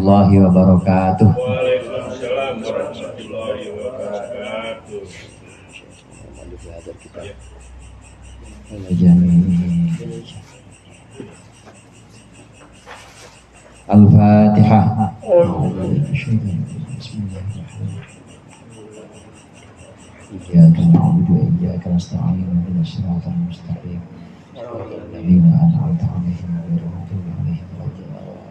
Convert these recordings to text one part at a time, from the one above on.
warahmatullahi wabarakatuh. Waalaikumsalam warahmatullahi wabarakatuh. Al-Fatihah. Iyyaka na'budu wa iyyaka nasta'in ihdinas siratal mustaqim. Shiratal ladzina an'amta 'alaihim ghairil maghdubi 'alaihim waladdallin.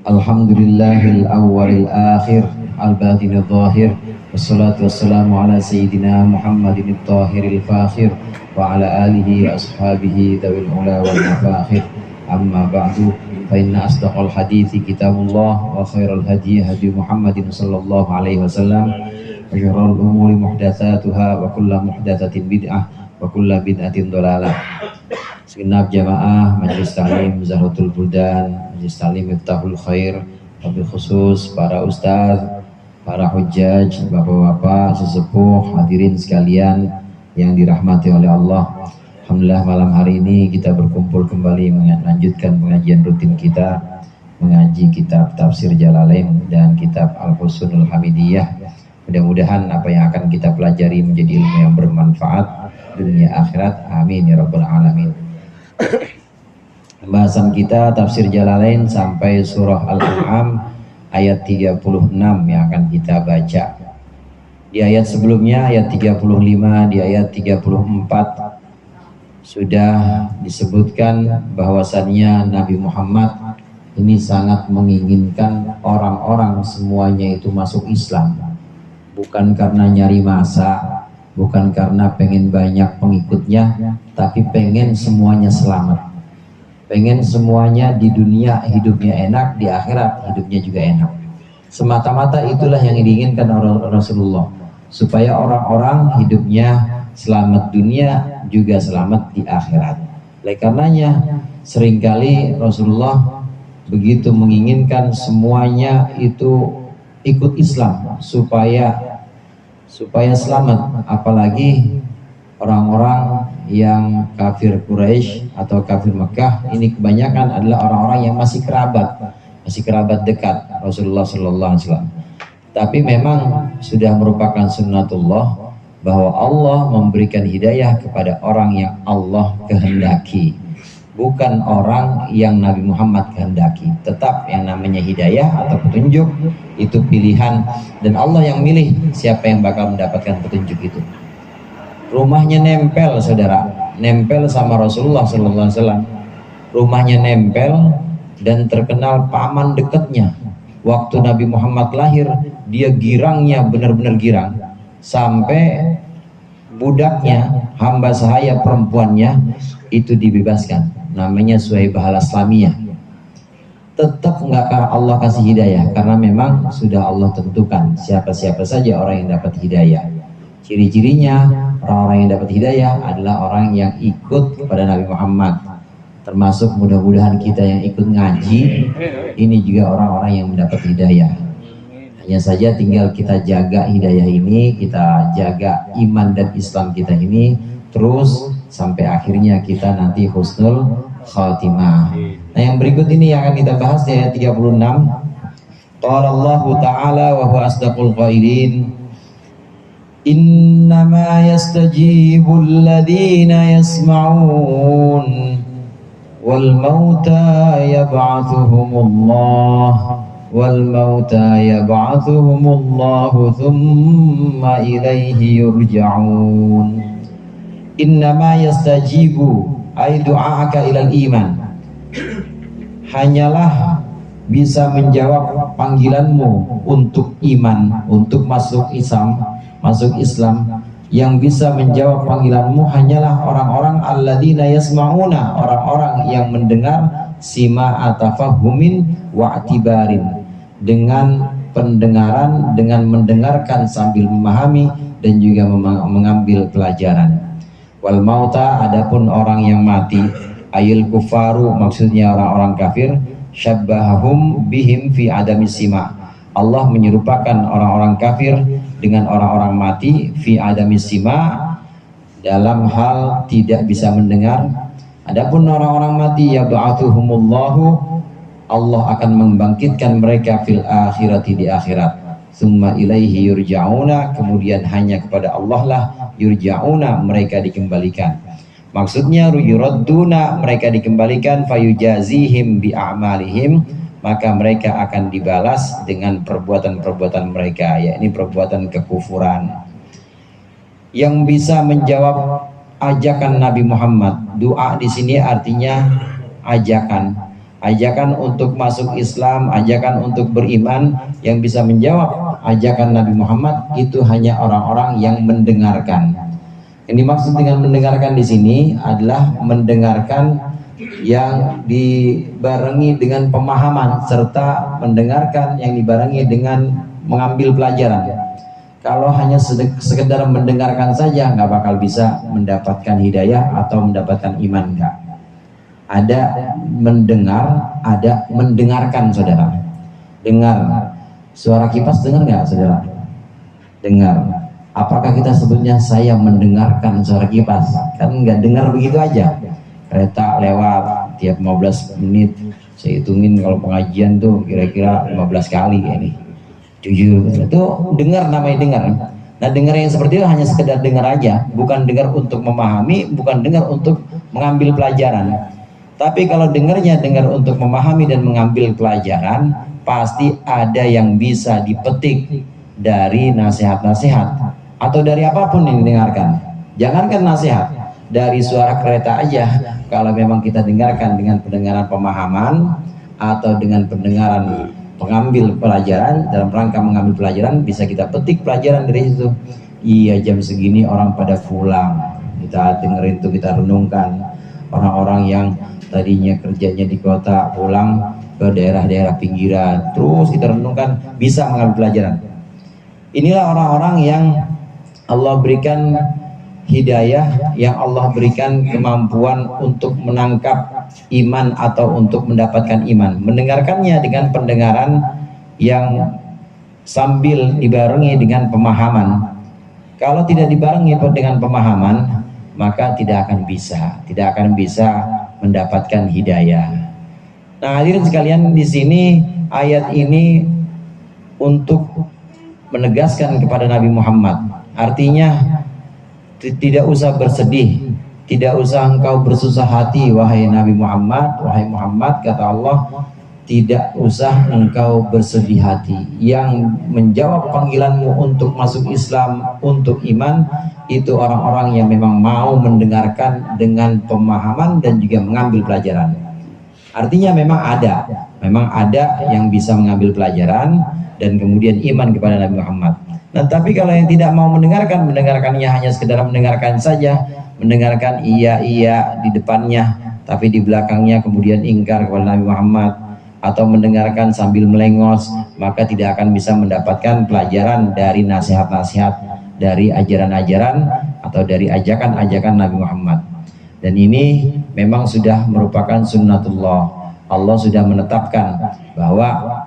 Alhamdulillahil awwalil akhir al-batinil zahir wassalatu wassalamu ala sayyidina Muhammadin at-tahiril fakhir wa ala alihi wa ashabihi dzawil ula wal mafakhir. Amma ba'du, fa inna asdaqal hadithi kitabullah wa khairal hadi hadi Muhammadin sallallahu alaihi wasallam wa syarrul umuri muhdatsatuha wa kullu muhdatsatin bid'ah wa kullu bid'atin dhalalah. Segenap jamaah Majelis Ta'lim Zahratul Buldan, Majelis Ta'lim Miftahul Khair, wabil khusus para ustaz, para hujjaj, bapak-bapak, sesepuh, hadirin sekalian yang dirahmati oleh Allah. Alhamdulillah malam hari ini kita berkumpul kembali melanjutkan pengajian rutin kita, mengaji kitab Tafsir Jalalain dan kitab Al-Husnul Hamidiyah. Mudah-mudahan apa yang akan kita pelajari menjadi ilmu yang bermanfaat dunia akhirat. Amin ya rabbal alamin. Pembahasan kita Tafsir Jalalain sampai surah Al-An'am ayat 36 yang akan kita baca. Di ayat sebelumnya ayat 35, di ayat 34 sudah disebutkan bahwasannya Nabi Muhammad ini sangat menginginkan orang-orang semuanya itu masuk Islam, bukan karena nyari masa, bukan karena pengen banyak pengikutnya, tapi pengen semuanya selamat, pengen semuanya di dunia hidupnya enak, di akhirat hidupnya juga enak. Semata-mata itulah yang diinginkan Rasulullah, supaya orang-orang hidupnya selamat dunia juga selamat di akhirat. Oleh karenanya seringkali Rasulullah begitu menginginkan semuanya itu ikut Islam supaya selamat, apalagi orang-orang yang kafir Quraisy atau kafir Mekah ini kebanyakan adalah orang-orang yang masih kerabat dekat Rasulullah SAW. Tapi memang sudah merupakan sunnatullah bahwa Allah memberikan hidayah kepada orang yang Allah kehendaki, bukan orang yang Nabi Muhammad kehendaki. Tetap yang namanya hidayah atau petunjuk itu pilihan, dan Allah yang milih siapa yang bakal mendapatkan petunjuk itu. Rumahnya nempel, saudara, nempel sama Rasulullah SAW. Rumahnya nempel dan terkenal paman dekatnya. Waktu Nabi Muhammad lahir, dia girangnya benar-benar girang, sampai budaknya, hamba sahaya perempuannya itu dibebaskan, namanya Suhaibah al-Aslamiyah. Tetap nggak Allah kasih hidayah, karena memang sudah Allah tentukan siapa-siapa saja orang yang dapat hidayah. Ciri-cirinya orang-orang yang dapat hidayah adalah orang yang ikut kepada Nabi Muhammad, termasuk mudah-mudahan kita yang ikut ngaji ini juga orang-orang yang mendapat hidayah. Hanya saja tinggal kita jaga hidayah ini, kita jaga iman dan Islam kita ini terus sampai akhirnya kita nanti husnul khatimah. Nah, yang berikut ini yang akan kita bahas di ayat 36. Qala Allah Ta'ala wa huwa asdaqul qailin. Innama yastajibul ladzina yasma'un wal mauta yab'athuhumullah wal mauta yab'athuhumullahu thumma ilaihi yurja'un. Innama yastajibu ay du'aaka ilal iman, hanyalah bisa menjawab panggilanmu untuk iman, untuk masuk Islam. Yang bisa menjawab panggilanmu hanyalah orang-orang alladzina yasma'una, orang-orang yang mendengar, sima'a tafahumin wa atibarin, dengan pendengaran, dengan mendengarkan sambil memahami dan juga mengambil pelajaran. Wal mauta, adapun orang yang mati, ayil kufaru, maksudnya orang-orang kafir, syabbahum bihim fi adami sima. Allah menyerupakan orang-orang kafir dengan orang-orang mati fi adami sima, dalam hal tidak bisa mendengar. Adapun orang-orang mati, yab'athuhumullahu, Allah akan membangkitkan mereka fil akhirati, di akhirat. Summa ilaihi yurja'una, kemudian hanya kepada Allah lah yurja'una, mereka dikembalikan. Maksudnya yuradduna, mereka dikembalikan, fayujazihim bi a'malihim, maka mereka akan dibalas dengan perbuatan-perbuatan mereka, yakni perbuatan kekufuran. Yang bisa menjawab ajakan Nabi Muhammad, doa di sini artinya ajakan untuk masuk Islam, ajakan untuk beriman. Yang bisa menjawab ajakan Nabi Muhammad itu hanya orang-orang yang mendengarkan. Yang dimaksud dengan mendengarkan di sini adalah mendengarkan yang dibarengi dengan pemahaman, serta mendengarkan yang dibarengi dengan mengambil pelajaran. Kalau hanya sekedar mendengarkan saja, nggak bakal bisa mendapatkan hidayah atau mendapatkan iman, enggak. Ada mendengar, ada mendengarkan, saudara. Dengar suara kipas, dengar nggak, saudara? Dengar. Apakah kita sebutnya saya mendengarkan suara kipas? Kan nggak dengar begitu aja. Kereta lewat tiap 15 menit, saya hitungin kalau pengajian tuh kira-kira 15 kali ini. Jujur, itu dengar, namanya dengar. Nah, dengar yang seperti itu hanya sekedar dengar aja, bukan dengar untuk memahami, bukan dengar untuk mengambil pelajaran. Tapi kalau dengarnya dengar untuk memahami dan mengambil pelajaran, pasti ada yang bisa dipetik dari nasihat-nasihat atau dari apapun yang didengarkan. Jangankan nasihat, dari suara kereta aja, kalau memang kita dengarkan dengan pendengaran pemahaman atau dengan pendengaran pengambil pelajaran, dalam rangka mengambil pelajaran, bisa kita petik pelajaran dari situ. Iya, jam segini orang pada pulang, kita dengerin itu, kita renungkan. Orang-orang yang tadinya kerjanya di kota pulang ke daerah-daerah pinggiran, terus kita renungkan, bisa mengambil pelajaran. Inilah orang-orang yang Allah berikan hidayah, yang Allah berikan kemampuan untuk menangkap iman atau untuk mendapatkan iman. Mendengarkannya dengan pendengaran yang sambil dibarengi dengan pemahaman. Kalau tidak dibarengi dengan pemahaman, maka tidak akan bisa mendapatkan hidayah. Nah, hadirin sekalian, di sini ayat ini untuk menegaskan kepada Nabi Muhammad, artinya tidak usah bersedih, tidak usah engkau bersusah hati, wahai Nabi Muhammad. Wahai Muhammad, kata Allah, tidak usah engkau bersedih hati. Yang menjawab panggilanmu untuk masuk Islam, untuk iman, itu orang-orang yang memang mau mendengarkan dengan pemahaman dan juga mengambil pelajaran. Artinya memang ada yang bisa mengambil pelajaran dan kemudian iman kepada Nabi Muhammad. Nah, tapi kalau yang tidak mau mendengarkannya hanya sekedar mendengarkan saja, mendengarkan iya di depannya, tapi di belakangnya kemudian ingkar kepada Nabi Muhammad, atau mendengarkan sambil melengos, maka tidak akan bisa mendapatkan pelajaran dari nasihat-nasihat, dari ajaran-ajaran atau dari ajakan-ajakan Nabi Muhammad. Dan ini memang sudah merupakan sunnatullah. Allah sudah menetapkan bahwa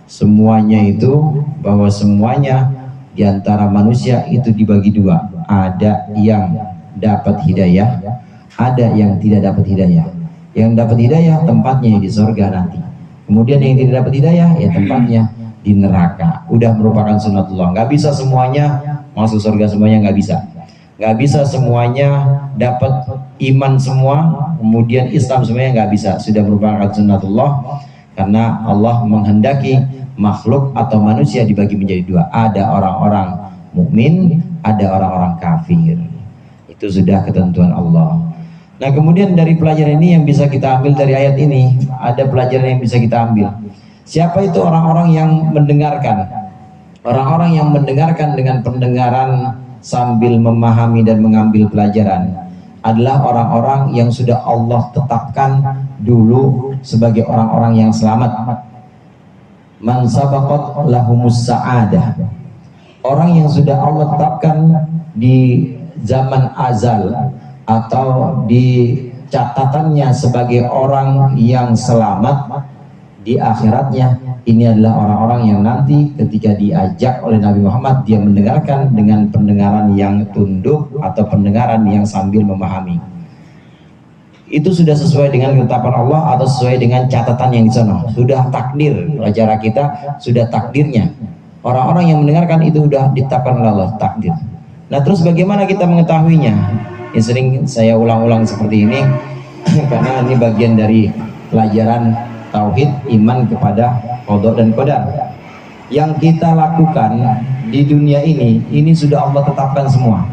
semuanya di antara manusia itu dibagi dua. Ada yang dapat hidayah, ada yang tidak dapat hidayah. Yang dapat hidayah tempatnya di surga nanti. Kemudian yang tidak dapat hidayah, ya tempatnya di neraka. Udah merupakan sunnatullah. Nggak bisa semuanya masuk surga, semuanya nggak bisa. Nggak bisa semuanya dapat iman semua, kemudian Islam semuanya, nggak bisa. Sudah merupakan sunnatullah, karena Allah menghendaki makhluk atau manusia dibagi menjadi dua. Ada orang-orang mukmin, ada orang-orang kafir. Itu sudah ketentuan Allah. Nah, kemudian dari pelajaran ini yang bisa kita ambil dari ayat ini, ada pelajaran yang bisa kita ambil. Siapa itu orang-orang yang mendengarkan? Orang-orang yang mendengarkan dengan pendengaran sambil memahami dan mengambil pelajaran adalah orang-orang yang sudah Allah tetapkan dulu sebagai orang-orang yang selamat. Man sabaqat lahumus sa'adah. Orang yang sudah Allah tetapkan di zaman azal atau di catatannya sebagai orang yang selamat di akhiratnya, ini adalah orang-orang yang nanti ketika diajak oleh Nabi Muhammad, dia mendengarkan dengan pendengaran yang tunduk atau pendengaran yang sambil memahami. itu sudah sesuai dengan ketetapan Allah atau sesuai dengan catatan yang di sana. Sudah takdir, acara kita sudah takdirnya. Orang-orang yang mendengarkan itu sudah ditetapkan oleh Allah, takdir. Nah, terus bagaimana kita mengetahuinya? Ini sering saya ulang-ulang seperti ini karena ini bagian dari pelajaran tauhid, iman kepada qada dan qadar. Yang kita lakukan di dunia ini sudah Allah tetapkan semua.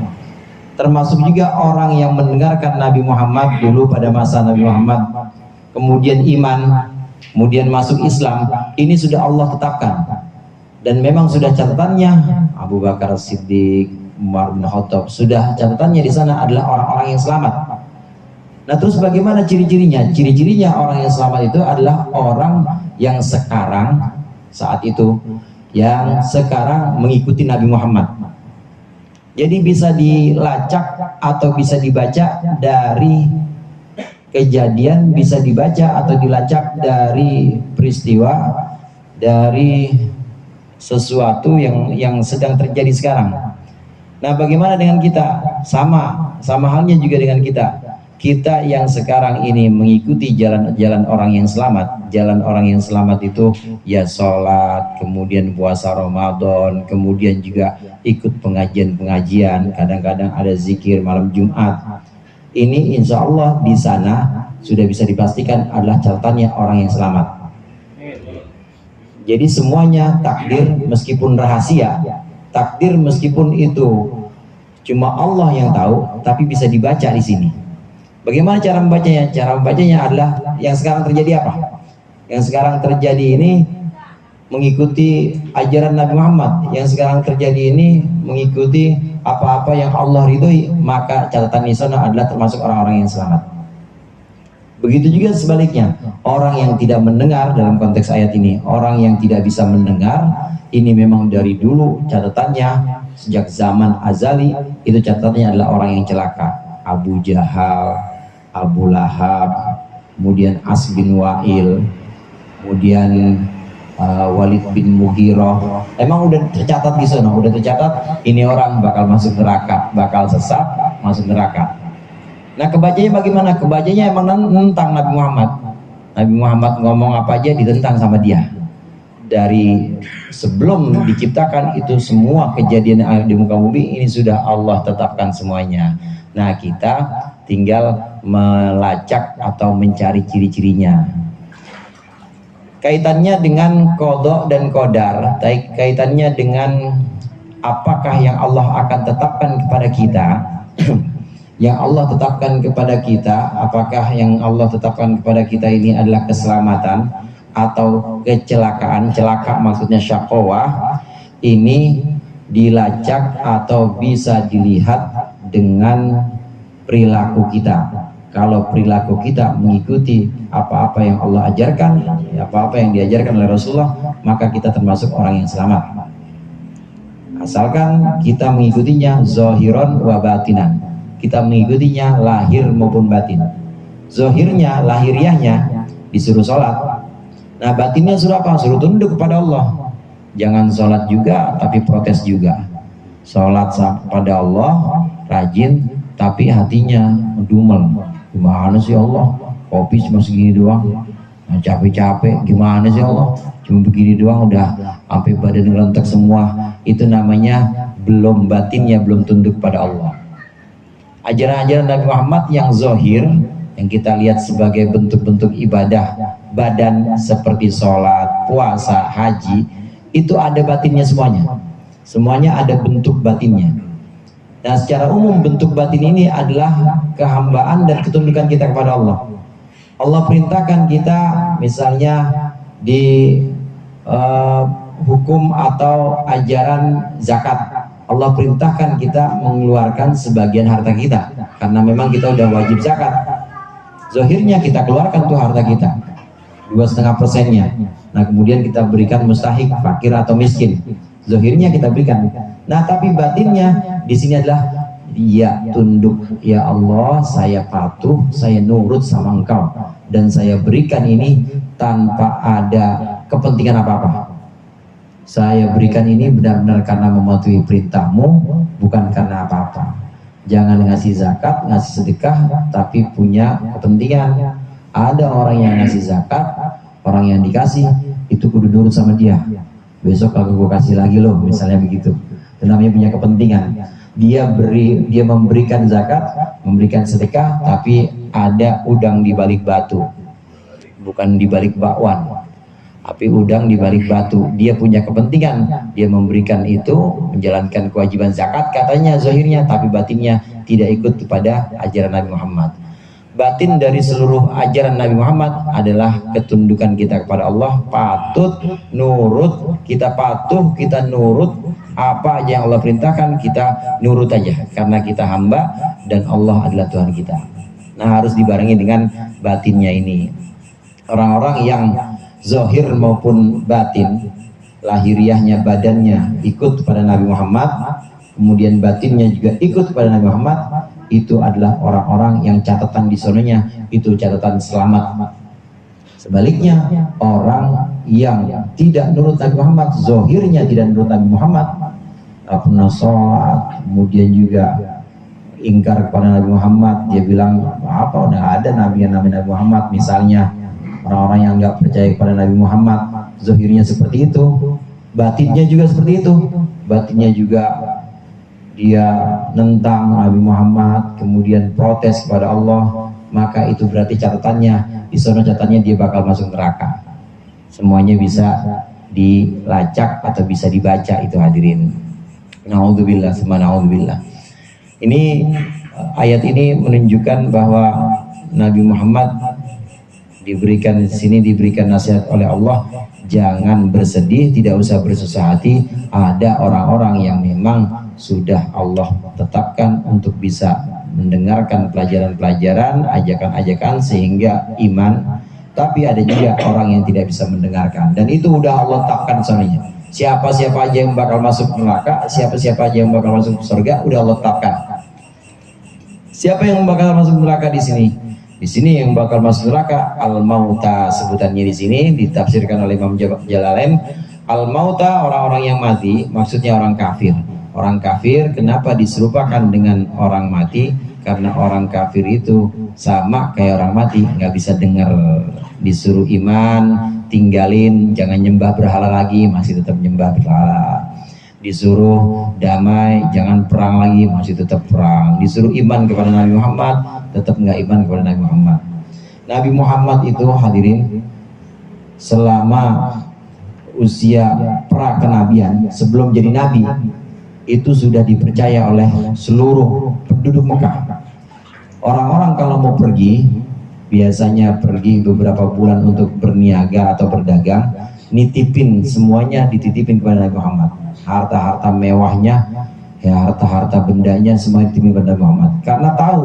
Termasuk juga orang yang mendengarkan Nabi Muhammad dulu pada masa Nabi Muhammad, kemudian iman, kemudian masuk Islam, ini sudah Allah tetapkan. Dan memang sudah catatannya Abu Bakar Siddiq, Umar bin Khattab, sudah catatannya di sana adalah orang-orang yang selamat. Nah, terus bagaimana ciri-cirinya? Ciri-cirinya orang yang selamat itu adalah orang yang sekarang, saat itu, yang sekarang mengikuti Nabi Muhammad. Jadi bisa dilacak atau bisa dibaca dari kejadian, bisa dibaca atau dilacak dari peristiwa, dari sesuatu yang sedang terjadi sekarang. Nah, bagaimana dengan kita? Sama halnya juga dengan kita. Kita yang sekarang ini mengikuti jalan orang yang selamat. Jalan orang yang selamat itu ya sholat, kemudian puasa Ramadan, kemudian juga ikut pengajian-pengajian, kadang-kadang ada zikir malam Jumat. Ini insya Allah di sana sudah bisa dipastikan adalah catatannya orang yang selamat. Jadi semuanya takdir meskipun rahasia, takdir meskipun itu cuma Allah yang tahu, tapi bisa dibaca di sini. Bagaimana cara membacanya? Cara membacanya adalah yang sekarang terjadi apa? Yang sekarang terjadi ini mengikuti ajaran Nabi Muhammad. Yang sekarang terjadi ini mengikuti apa-apa yang Allah ridhoi, maka catatan di sana adalah termasuk orang-orang yang selamat. Begitu juga sebaliknya, orang yang tidak mendengar dalam konteks ayat ini, orang yang tidak bisa mendengar, ini memang dari dulu catatannya sejak zaman azali itu catatannya adalah orang yang celaka. Abu Jahal, Abu Lahab, kemudian As bin Wa'il, kemudian Walid bin Mughirah. Emang udah tercatat di sana, udah tercatat ini orang bakal masuk neraka, bakal sesat masuk neraka. Nah, kebacanya bagaimana? Kebacanya emang tentang Nabi Muhammad. Nabi Muhammad ngomong apa aja ditentang sama dia. Dari sebelum diciptakan itu semua kejadian yang ada di muka bumi ini sudah Allah tetapkan semuanya. Nah, kita tinggal melacak atau mencari ciri-cirinya. Kaitannya dengan qada dan qadar, kaitannya dengan apakah yang Allah akan tetapkan kepada kita. Yang Allah tetapkan kepada kita, apakah yang Allah tetapkan kepada kita ini adalah keselamatan atau kecelakaan? Celaka maksudnya syaqawah. Ini dilacak atau bisa dilihat dengan perilaku kita. Kalau perilaku kita mengikuti apa-apa yang Allah ajarkan, apa-apa yang diajarkan oleh Rasulullah, maka kita termasuk orang yang selamat. Asalkan kita mengikutinya zahiran wa batinan. Kita mengikutinya lahir maupun batin. Zahirnya, lahiriahnya disuruh sholat. Nah, batinnya suruh apa? Suruh tunduk kepada Allah. Jangan sholat juga tapi protes juga. Sholat pada Allah rajin tapi hatinya dumel. Gimana sih Allah, kopi cuma segini doang, nah, capek-capek gimana sih Allah, cuma begini doang udah sampai badan ngelentek semua. Itu namanya belum batinnya belum tunduk pada Allah. Ajaran-ajaran Nabi Muhammad yang zahir, yang kita lihat sebagai bentuk-bentuk ibadah badan seperti sholat, puasa, haji, itu ada batinnya semuanya. Semuanya ada bentuk batinnya. Nah, secara umum bentuk batin ini adalah kehambaan dan ketundukan kita kepada Allah. Allah perintahkan kita misalnya di hukum atau ajaran zakat. Allah perintahkan kita mengeluarkan sebagian harta kita karena memang kita udah wajib zakat. Zahirnya kita keluarkan tuh harta kita 2,5%-nya. Nah, kemudian kita berikan mustahik, fakir atau miskin. Zahirnya kita berikan. Nah, tapi batinnya di sini adalah dia tunduk, ya Allah, saya patuh, saya nurut sama Engkau, dan saya berikan ini tanpa ada kepentingan apa-apa. Saya berikan ini benar-benar karena mematuhi perintahmu, bukan karena apa-apa. Jangan ngasih zakat, ngasih sedekah, tapi punya kepentingan. Ada orang yang ngasih zakat, orang yang dikasih itu kudu nurut sama dia. Besok kalau gue kasih lagi loh, misalnya begitu. Itu namanya punya kepentingan. Dia memberikan zakat, memberikan sedekah, tapi ada udang di balik batu, bukan di balik bakwan. Tapi udang di balik batu. Dia punya kepentingan, dia memberikan itu, menjalankan kewajiban zakat katanya zahirnya, tapi batinnya tidak ikut kepada ajaran Nabi Muhammad. Batin dari seluruh ajaran Nabi Muhammad adalah ketundukan kita kepada Allah, patut nurut, kita patuh, kita nurut apa aja yang Allah perintahkan, kita nurut aja karena kita hamba dan Allah adalah Tuhan kita. Nah, harus dibarengi dengan batinnya ini. Orang-orang yang zahir maupun batin, lahiriahnya, badannya ikut pada Nabi Muhammad, kemudian batinnya juga ikut pada Nabi Muhammad, itu adalah orang-orang yang catatan di sononya itu catatan selamat. Sebaliknya, orang yang tidak nurut Nabi Muhammad, zahirnya tidak nurut Nabi Muhammad, tak pernah sholat, kemudian juga ingkar kepada Nabi Muhammad, dia bilang apa udah ada Nabi yang namanya Nabi Muhammad. Misalnya orang-orang yang nggak percaya kepada Nabi Muhammad, zahirnya seperti itu, batinnya juga seperti itu. Batinnya juga dia nentang Nabi Muhammad, kemudian protes kepada Allah, maka itu berarti catatannya, di sana catatannya dia bakal masuk neraka. Semuanya bisa dilacak atau bisa dibaca itu hadirin. Na'udzubillah, na'udzubillah. Ini ayat ini menunjukkan bahwa Nabi Muhammad diberikan di sini, diberikan nasihat oleh Allah, jangan bersedih, tidak usah bersusah hati. Ada orang-orang yang memang sudah Allah tetapkan untuk bisa mendengarkan pelajaran-pelajaran, ajakan-ajakan sehingga iman. Tapi ada juga orang yang tidak bisa mendengarkan, dan itu udah Allah tetapkan soalnya. Siapa-siapa aja yang bakal masuk neraka, siapa-siapa aja yang bakal masuk surga, udah Allah tetapkan. Siapa yang bakal masuk neraka di sini? Di sini yang bakal masuk neraka al-mauta, sebutannya di sini ditafsirkan oleh Imam Jalalain. Al-mauta, orang-orang yang mati, maksudnya orang kafir. Orang kafir kenapa diserupakan dengan orang mati? Karena orang kafir itu sama kayak orang mati, nggak bisa dengar. Disuruh iman, tinggalin, jangan nyembah berhala lagi, masih tetap nyembah berhala. Disuruh damai, jangan perang lagi, masih tetap perang. Disuruh iman kepada Nabi Muhammad, tetap nggak iman kepada Nabi Muhammad. Nabi Muhammad itu hadirin, selama usia pra kenabian, sebelum jadi nabi, itu sudah dipercaya oleh seluruh penduduk Mekah. Orang-orang kalau mau pergi, biasanya pergi beberapa bulan untuk berniaga atau berdagang, nitipin semuanya, dititipin kepada Nabi Muhammad. Harta-harta mewahnya, ya harta-harta bendanya semua dititipin kepada Nabi Muhammad. Karena tahu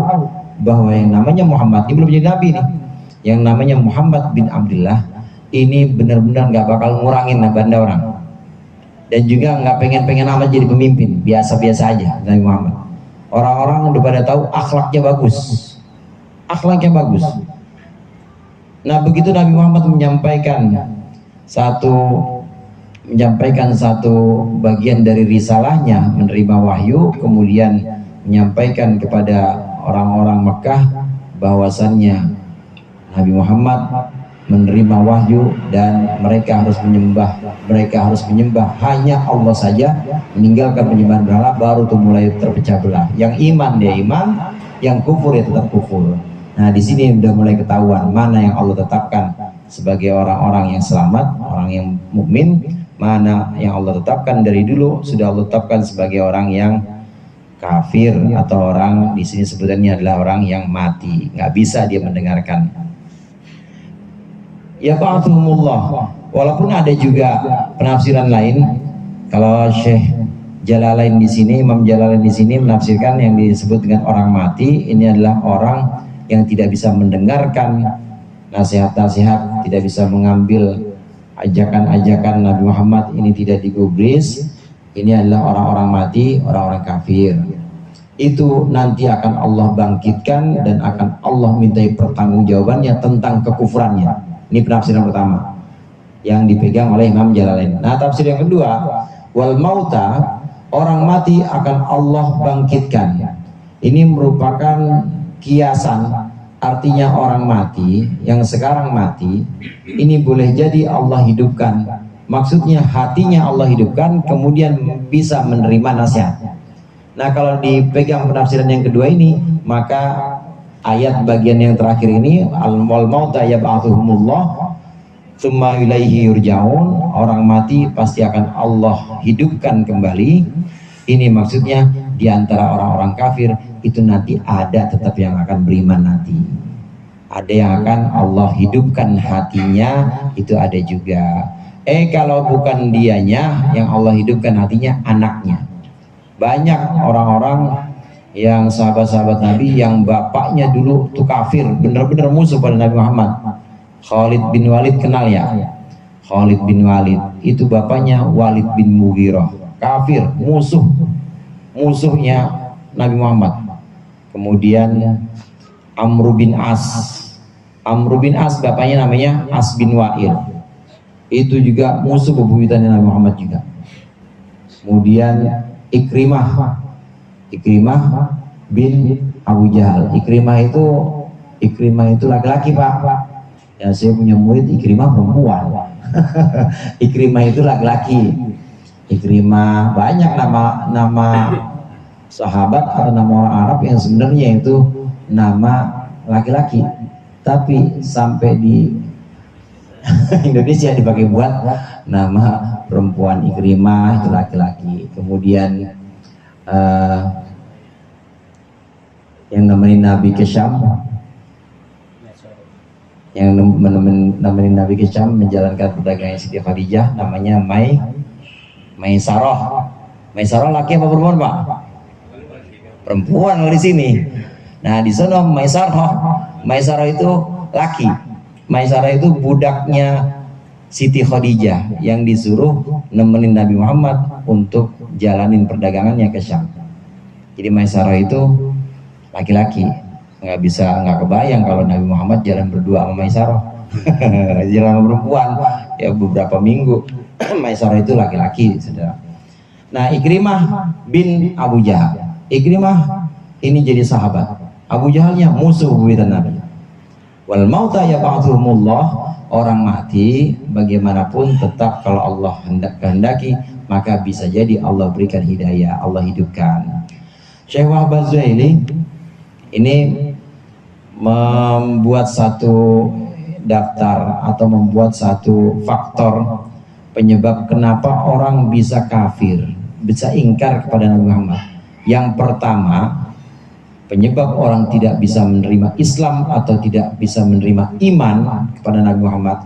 bahwa yang namanya Muhammad, ini belum jadi nabi nih, yang namanya Muhammad bin Abdullah, ini benar-benar nggak bakal ngurangin banda orang. Dan juga nggak pengen-pengen amat jadi pemimpin, biasa-biasa aja Nabi Muhammad. Orang-orang udah pada tahu akhlaknya bagus, akhlaknya bagus. Nah, begitu Nabi Muhammad menyampaikan satu bagian dari risalahnya, menerima wahyu, kemudian menyampaikan kepada orang-orang Mekah bahwasannya Nabi Muhammad menerima wahyu dan mereka harus menyembah hanya Allah saja, meninggalkan penyembahan berhala, baru tuh mulai terpecah belah. Yang iman dia iman, yang kufur ya tetap kufur. Nah, di sini udah mulai ketahuan mana yang Allah tetapkan sebagai orang-orang yang selamat, orang yang mukmin, mana yang Allah tetapkan dari dulu sudah Allah tetapkan sebagai orang yang kafir, atau orang di sini sebutannya adalah orang yang mati, nggak bisa dia mendengarkan. Ya ba'athumullah. Walaupun ada juga penafsiran lain, kalau Syekh Jalalain di sini, Imam Jalalain di sini menafsirkan yang disebut dengan orang mati ini adalah orang yang tidak bisa mendengarkan nasihat-nasihat, tidak bisa mengambil ajakan-ajakan Nabi Muhammad, ini tidak digubris. Ini adalah orang-orang mati, orang-orang kafir. Itu nanti akan Allah bangkitkan dan akan Allah mintai pertanggungjawabannya tentang kekufurannya. Ini penafsiran pertama yang dipegang oleh Imam Jalalain. Nah, tafsir yang kedua, wal mauta, orang mati akan Allah bangkitkan. Ini merupakan kiasan, artinya orang mati yang sekarang mati ini boleh jadi Allah hidupkan. Maksudnya hatinya Allah hidupkan, kemudian bisa menerima nasihat. Nah, kalau dipegang penafsiran yang kedua ini, maka ayat bagian yang terakhir ini, al-wal mauta yab'atsuhumullah tsumma ilaihi yurja'un, orang mati pasti akan Allah hidupkan kembali. Ini maksudnya di antara orang-orang kafir itu nanti ada tetap yang akan beriman nanti. Ada yang akan Allah hidupkan hatinya, itu ada juga. Kalau bukan dianya yang Allah hidupkan hatinya, anaknya. Banyak orang-orang yang sahabat-sahabat Nabi yang bapaknya dulu tuh kafir, benar-benar musuh pada Nabi Muhammad. Khalid bin Walid kenal ya? Khalid bin Walid itu bapaknya Walid bin Mughirah, kafir, musuhnya Nabi Muhammad. Kemudian Amr bin As bapaknya namanya As bin Wa'il, itu juga musuh bebuyutannya Nabi Muhammad juga. Kemudian Ikrimah bin Abu Jahal. Ikrimah itu laki-laki, Pak. Ya, saya punya murid Ikrimah perempuan. Ikrimah itu laki-laki. Ikrimah, banyak nama sahabat atau nama orang Arab yang sebenarnya itu nama laki-laki, tapi sampai di Indonesia dipakai buat nama perempuan. Ikrimah itu laki-laki. Kemudian yang nemenin Nabi ke Syam, yang nemenin Nabi ke Syam menjalankan perdagangan Siti Khadijah, namanya Maisarah. Maisarah laki apa perempuan, Pak? Perempuan di sini. Nah, di sana Maisarah itu laki. Maisarah itu budaknya Siti Khadijah yang disuruh nemenin Nabi Muhammad untuk jalanin perdagangannya ke Syam. Jadi Maisarah itu laki-laki. Nggak kebayang kalau Nabi Muhammad jalan berdua sama Maisarah. Jalan sama perempuan ya beberapa minggu. Maisarah itu laki-laki, saudara. Nah, Ikrimah bin Abu Jahal. Ikrimah ini jadi sahabat. Abu Jahalnya musuh bebuyutan Nabi. Wal mauta yab'atsuhumullah, orang mati bagaimanapun tetap kalau Allah kehendaki maka bisa jadi Allah berikan hidayah, Allah hidupkan. Syekh Wahbah Zuhaili ini membuat satu daftar atau membuat satu faktor penyebab kenapa orang bisa kafir, bisa ingkar kepada Nabi Muhammad. Yang pertama, penyebab orang tidak bisa menerima Islam atau tidak bisa menerima iman kepada Nabi Muhammad,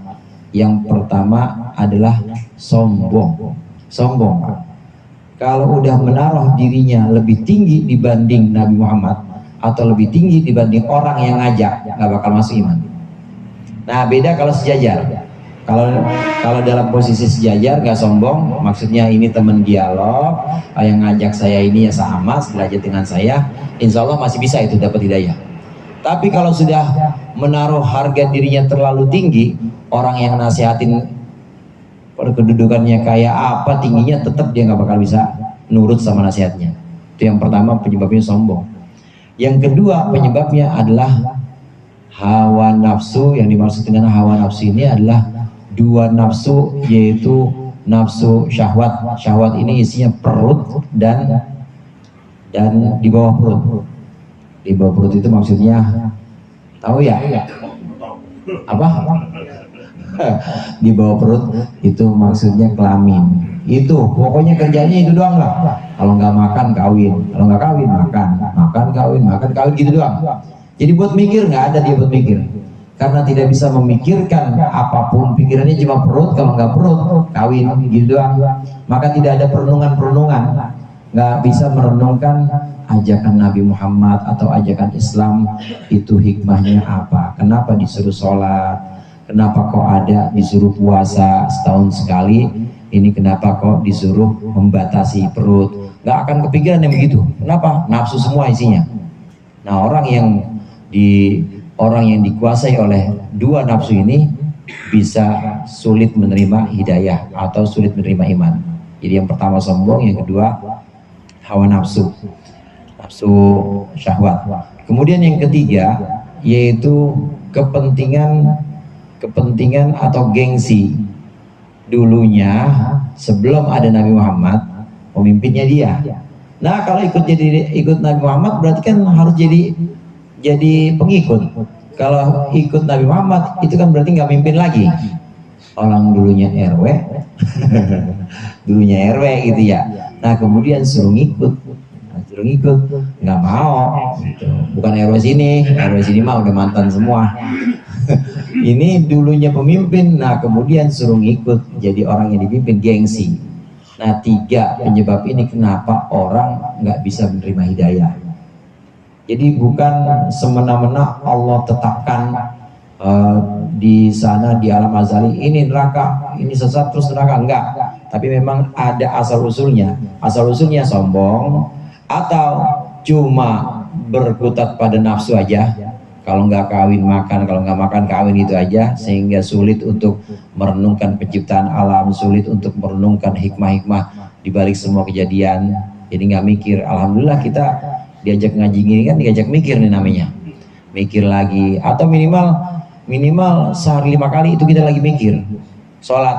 yang pertama adalah sombong. Kalau udah menaruh dirinya lebih tinggi dibanding Nabi Muhammad atau lebih tinggi dibanding orang yang ngajak, nggak bakal masuk iman. Nah, beda kalau sejajar. Kalau dalam posisi sejajar nggak sombong, maksudnya ini teman dialog, yang ngajak saya ini ya sama belajar dengan saya, insya Allah masih bisa itu dapat hidayah. Tapi kalau sudah menaruh harga dirinya terlalu tinggi, orang yang nasihatin kedudukannya kayak apa tingginya, tetap dia nggak bakal bisa nurut sama nasihatnya. Itu yang pertama, penyebabnya sombong. Yang kedua penyebabnya adalah hawa nafsu. Yang dimaksud dengan hawa nafsu ini adalah dua nafsu, yaitu nafsu syahwat. Syahwat ini isinya perut dan di bawah perut. Di bawah perut itu maksudnya tahu ya? Apa? Di bawah perut itu maksudnya kelamin. Itu pokoknya kerjanya itu doang lah. Kalau nggak makan kawin, kalau nggak kawin makan kawin gitu doang. Jadi buat mikir nggak ada dia buat mikir. Karena tidak bisa memikirkan apapun, pikirannya cuma perut, kalau nggak perut, kawin, gitu doang. Maka tidak ada perenungan-perenungan, nggak bisa merenungkan ajakan Nabi Muhammad atau ajakan Islam itu hikmahnya apa, kenapa disuruh sholat, kenapa kok ada disuruh puasa setahun sekali, ini kenapa kok disuruh membatasi perut, nggak akan kepikiran yang begitu. Kenapa? Nafsu semua isinya. Nah, orang yang dikuasai oleh dua nafsu ini bisa sulit menerima hidayah atau sulit menerima iman. Jadi yang pertama sombong, yang kedua hawa nafsu. Nah, nafsu syahwat. Kemudian yang ketiga yaitu kepentingan atau gengsi. Dulunya sebelum ada Nabi Muhammad, pemimpinnya dia. Nah, kalau ikut Nabi Muhammad berarti kan harus jadi pengikut. Kalau ikut Nabi Muhammad itu kan berarti nggak mimpin lagi. Orang dulunya RW, dulunya RW gitu ya. Nah, kemudian suruh ngikut, nggak mau. Gitu. Bukan RW sini mah udah mantan semua. Ini dulunya pemimpin, nah kemudian suruh ngikut jadi orang yang dipimpin, gengsi. Nah, 3 penyebab ini kenapa orang nggak bisa menerima hidayah. Jadi bukan semena-mena Allah tetapkan di sana di alam azali ini neraka, ini sesat terus neraka, enggak. Tapi memang ada asal usulnya sombong atau cuma berkutat pada nafsu aja. Kalau nggak kawin makan, kalau nggak makan kawin itu aja, sehingga sulit untuk merenungkan penciptaan alam, sulit untuk merenungkan hikmah-hikmah di balik semua kejadian. Jadi nggak mikir. Alhamdulillah kita diajak ngaji gini kan diajak mikir nih namanya, mikir lagi, atau minimal sehari 5 kali itu kita lagi mikir. Sholat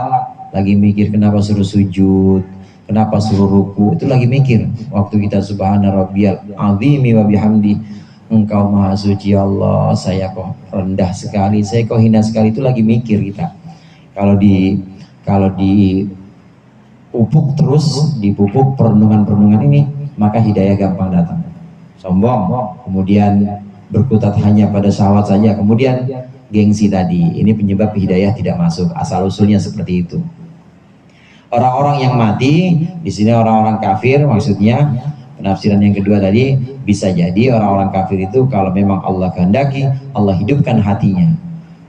lagi mikir kenapa suruh sujud, kenapa suruh ruku, itu lagi mikir. Waktu kita subhana rabbiyal azimi wa bihamdi, Engkau maha suci Allah, saya kok rendah sekali, saya kok hina sekali, itu lagi mikir kita. Kalau di pupuk terus, dipupuk perenungan ini, maka hidayah gampang datang. Sombong, kemudian berkutat hanya pada syahwat saja, kemudian gengsi tadi, ini penyebab hidayah tidak masuk. Asal usulnya seperti itu. Orang-orang yang mati di sini orang-orang kafir, maksudnya penafsiran yang kedua tadi, bisa jadi orang-orang kafir itu kalau memang Allah kehendaki, Allah hidupkan hatinya.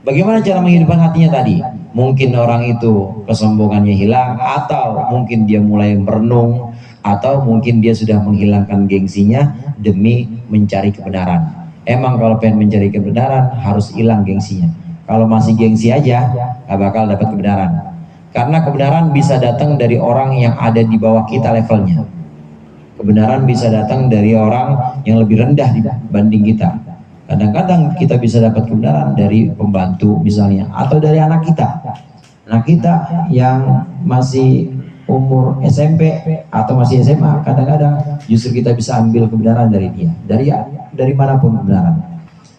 Bagaimana cara menghidupkan hatinya tadi? Mungkin orang itu kesombongannya hilang, atau mungkin dia mulai merenung, atau mungkin dia sudah menghilangkan gengsinya demi mencari kebenaran. Emang kalau pengen mencari kebenaran harus hilang gengsinya. Kalau masih gengsi aja gak bakal dapat kebenaran. Karena kebenaran bisa datang dari orang yang ada di bawah kita levelnya. Kebenaran bisa datang dari orang yang lebih rendah dibanding kita. Kadang-kadang kita bisa dapat kebenaran dari pembantu misalnya, atau dari anak kita. Anak kita yang masih umur SMP atau masih SMA, kadang-kadang justru kita bisa ambil kebenaran dari dia, dari manapun kebenaran.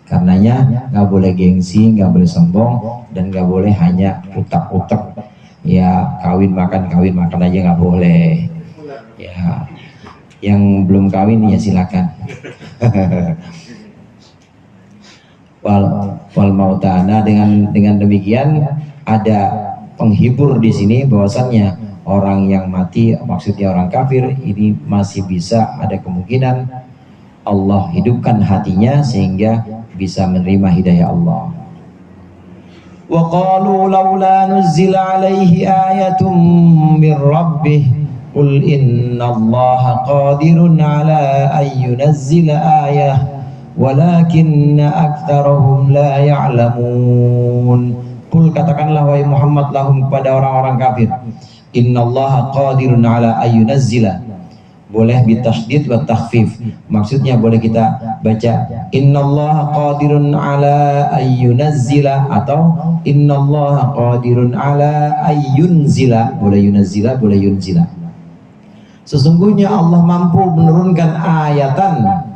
Karenanya nggak boleh gengsi, nggak boleh sombong, dan nggak boleh hanya utak-utak. Ya kawin makan aja nggak boleh. Ya yang belum kawin ya silakan. wal mautana, dengan demikian ada penghibur di sini bahwasannya orang yang mati, maksudnya orang kafir ini masih bisa ada kemungkinan Allah hidupkan hatinya sehingga bisa menerima hidayah Allah. Wa qalu laula nuzila alaihi ayatun min rabbih qul innallaha qadirun ala an yunazzila ayah walakinna aktsarahum la ya'lamun. Qul, katakanlah wahai Muhammad lahum, kepada orang-orang kafir, innallaha qadirun ala an yunazzila. Boleh bitasydid wa takhfif. Maksudnya boleh kita baca innallaha qadirun ala an yunazzila atau innallaha qadirun ala an yunzila. Boleh yunazzila, boleh yunzila. Sesungguhnya Allah mampu menurunkan ayatan,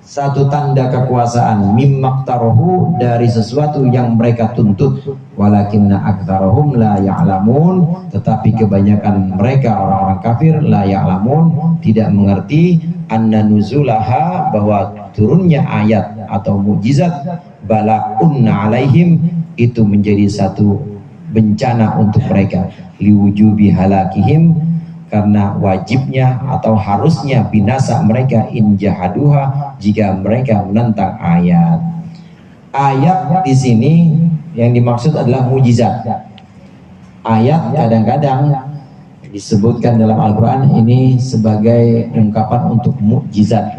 satu tanda kekuasaan, mimmaktarohu, dari sesuatu yang mereka tuntut, walakinna aktsarahum la ya'lamun, tetapi kebanyakan mereka orang-orang kafir la ya'lamun, tidak mengerti anna nuzulaha, bahwa turunnya ayat atau mukjizat, balaunna alaihim, itu menjadi satu bencana untuk mereka, liwujubi halakihim, karena wajibnya atau harusnya binasa mereka, in jahaduha, jika mereka menentang ayat. Ayat di sini yang dimaksud adalah mujizat. Ayat kadang-kadang disebutkan dalam Al-Quran ini sebagai ungkapan untuk mukjizat.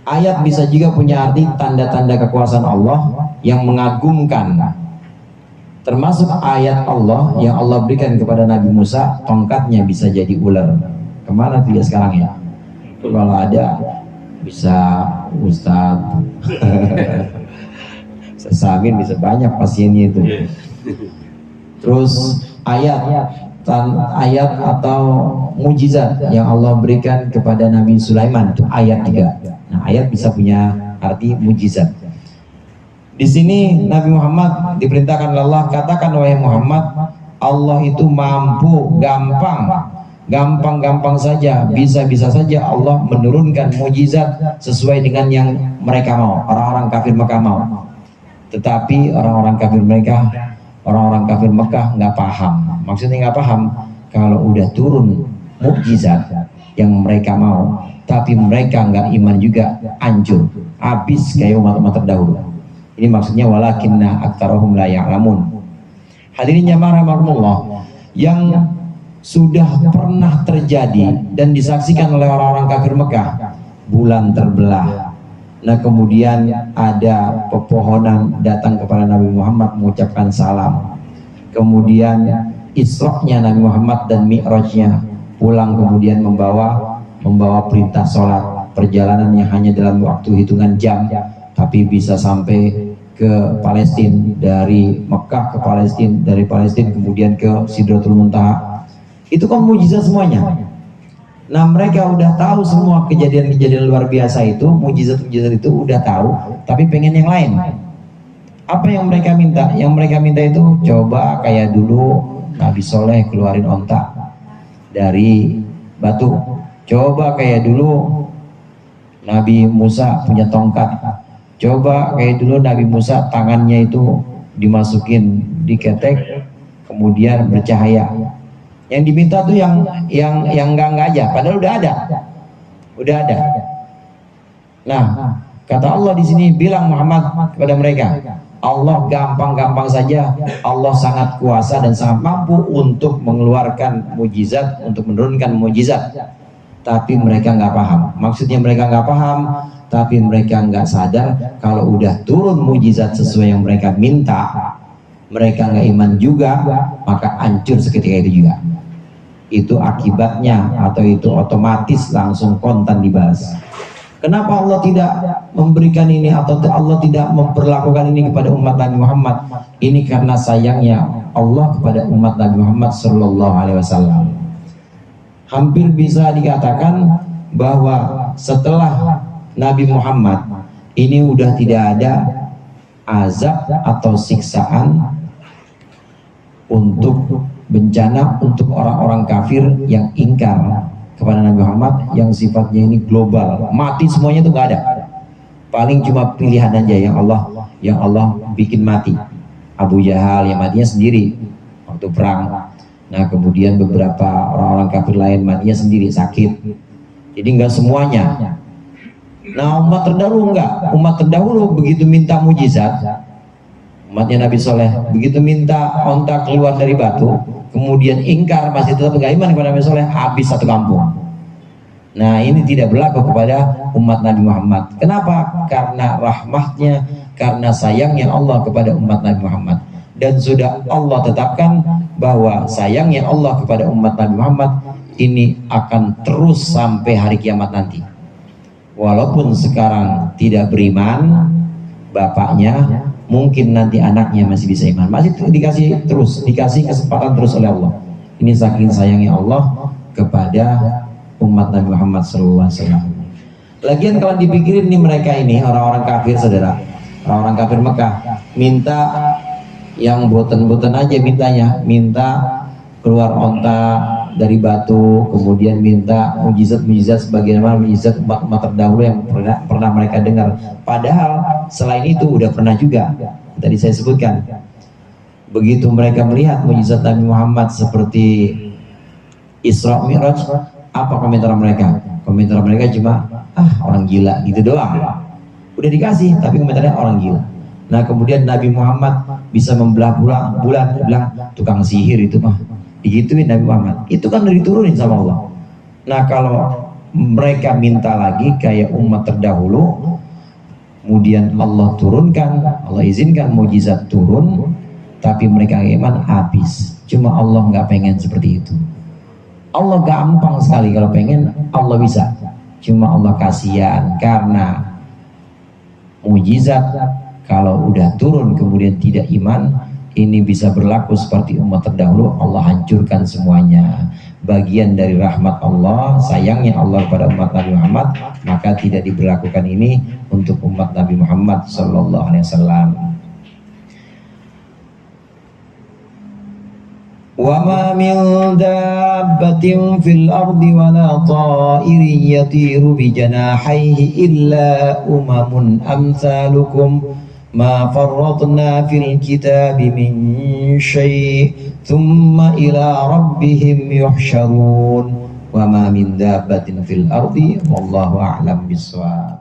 Ayat bisa juga punya arti tanda-tanda kekuasaan Allah yang mengagumkan. Termasuk ayat Allah yang Allah berikan kepada Nabi Musa, tongkatnya bisa jadi ular. Kemana dia sekarang ya? Kalau ada bisa Ustadz. Samin bisa banyak pasiennya itu. Terus ayat atau mujizat yang Allah berikan kepada Nabi Sulaiman, itu ayat juga. Nah, ayat bisa punya arti mujizat. Di sini Nabi Muhammad diperintahkan oleh Allah, katakan wahai Muhammad, Allah itu mampu gampang saja, bisa saja Allah menurunkan mujizat sesuai dengan yang mereka mau, orang-orang kafir Mekah mau. Tetapi orang-orang kafir Mekah nggak paham. Maksudnya nggak paham, kalau udah turun mukjizat yang mereka mau, tapi mereka nggak iman juga, hancur, habis kayak umat-umat terdahulu. Ini maksudnya walakinna aktsarahum la ya'lamun. Hadirin jamaah rahimakumullah, yang sudah pernah terjadi dan disaksikan oleh orang-orang kafir Mekah, bulan terbelah. Nah, kemudian ada pepohonan datang kepada Nabi Muhammad mengucapkan salam. Kemudian Isra-nya Nabi Muhammad dan Mi'rajnya pulang, kemudian membawa perintah sholat, perjalanan yang hanya dalam waktu hitungan jam, tapi bisa sampai ke Palestina, dari Mekah ke Palestina, dari Palestina kemudian ke Sidratul Muntaha. Itu kan mujizat semuanya. Nah, mereka udah tahu semua kejadian-kejadian luar biasa itu, mujizat-mujizat itu udah tahu, tapi pengen yang lain. Apa yang mereka minta? Yang mereka minta itu, coba kayak dulu Nabi Soleh keluarin onta dari batu. Coba kayak dulu Nabi Musa punya tongkat. Coba kayak dulu Nabi Musa tangannya itu dimasukin di ketek, kemudian bercahaya. Yang diminta tuh yang enggak aja, padahal udah ada. Nah, kata Allah di sini, bilang Muhammad kepada mereka, Allah gampang saja, Allah sangat kuasa dan sangat mampu untuk mengeluarkan mujizat, untuk menurunkan mujizat. Tapi mereka nggak paham. Maksudnya mereka nggak paham, tapi mereka nggak sadar kalau udah turun mujizat sesuai yang mereka minta, mereka nggak iman juga, maka hancur seketika itu juga. Itu akibatnya, atau itu otomatis langsung kontan dibalas. Kenapa Allah tidak memberikan ini, atau Allah tidak memperlakukan ini kepada umat Nabi Muhammad? Ini karena sayangnya Allah kepada umat Nabi Muhammad Sallallahu Alaihi Wasallam. Hampir bisa dikatakan bahwa setelah Nabi Muhammad ini udah tidak ada azab atau siksaan untuk bencana untuk orang-orang kafir yang ingkar kepada Nabi Muhammad, yang sifatnya ini global, mati semuanya itu nggak ada. Paling cuma pilihan aja yang Allah bikin mati. Abu Jahal yang matinya sendiri waktu perang. Nah, kemudian beberapa orang-orang kafir lain matinya sendiri, sakit. Jadi nggak semuanya. Nah, umat terdahulu enggak. Umat terdahulu begitu minta mujizat, umatnya Nabi Soleh begitu minta onta keluar dari batu, kemudian ingkar, masih tetap nggak iman kepada Nabi Soleh, habis satu kampung. Nah, ini tidak berlaku kepada umat Nabi Muhammad. Kenapa? Karena rahmatnya, karena sayangnya Allah kepada umat Nabi Muhammad. Dan sudah Allah tetapkan bahwa sayangnya Allah kepada umat Nabi Muhammad ini akan terus sampai hari kiamat nanti. Walaupun sekarang tidak beriman bapaknya, mungkin nanti anaknya masih bisa iman, masih dikasih kesempatan terus oleh Allah. Ini saking sayangnya Allah kepada umat Nabi Muhammad SAW. Lagian kalau dipikirin nih, mereka ini orang-orang kafir, saudara, orang-orang kafir Mekah minta yang boten-boten aja, minta keluar onta dari batu, kemudian minta mujizat sebagaimana mujizat umat terdahulu yang pernah mereka dengar. Padahal selain itu udah pernah juga, tadi saya sebutkan. Begitu mereka melihat mujizat Nabi Muhammad seperti Isra Mi'raj, apa komentar mereka? Komentar mereka cuma orang gila gitu doang. Udah dikasih tapi komentarnya orang gila. Nah, kemudian Nabi Muhammad bisa membelah bulan, bilang tukang sihir itu mah, digituin Nabi Muhammad. Itu kan diturunin sama Allah. Nah, kalau mereka minta lagi kayak umat terdahulu, kemudian Allah turunkan, Allah izinkan mujizat turun, tapi mereka iman, habis. Cuma Allah nggak pengen seperti itu. Allah gampang sekali kalau pengen, Allah bisa. Cuma Allah kasihan karena mujizat kalau udah turun kemudian tidak iman, ini bisa berlaku seperti umat terdahulu, Allah hancurkan semuanya. Bagian dari rahmat Allah, sayangnya Allah pada umat Nabi Muhammad, maka tidak diberlakukan ini untuk umat Nabi Muhammad sallallahu alaihi wasallam. وَمَا مِنْ دَابَّةٍ فِي الْأَرْضِ وَلَا طَائِرٍ يَطِيرُ بِجَنَاحَيْهِ إِلَّا أُمَمٌ أَمْثَالُكُمْ مَا فَرَّطْنَا فِي الْكِتَابِ مِنْ شَيْءٍ ثُمَّ إِلَى رَبِّهِمْ يُحْشَرُونَ وَمَا مِنْ دَابَّةٍ فِي الْأَرْضِ وَاللَّهُ أَعْلَمُ بِالصَّوَابِ.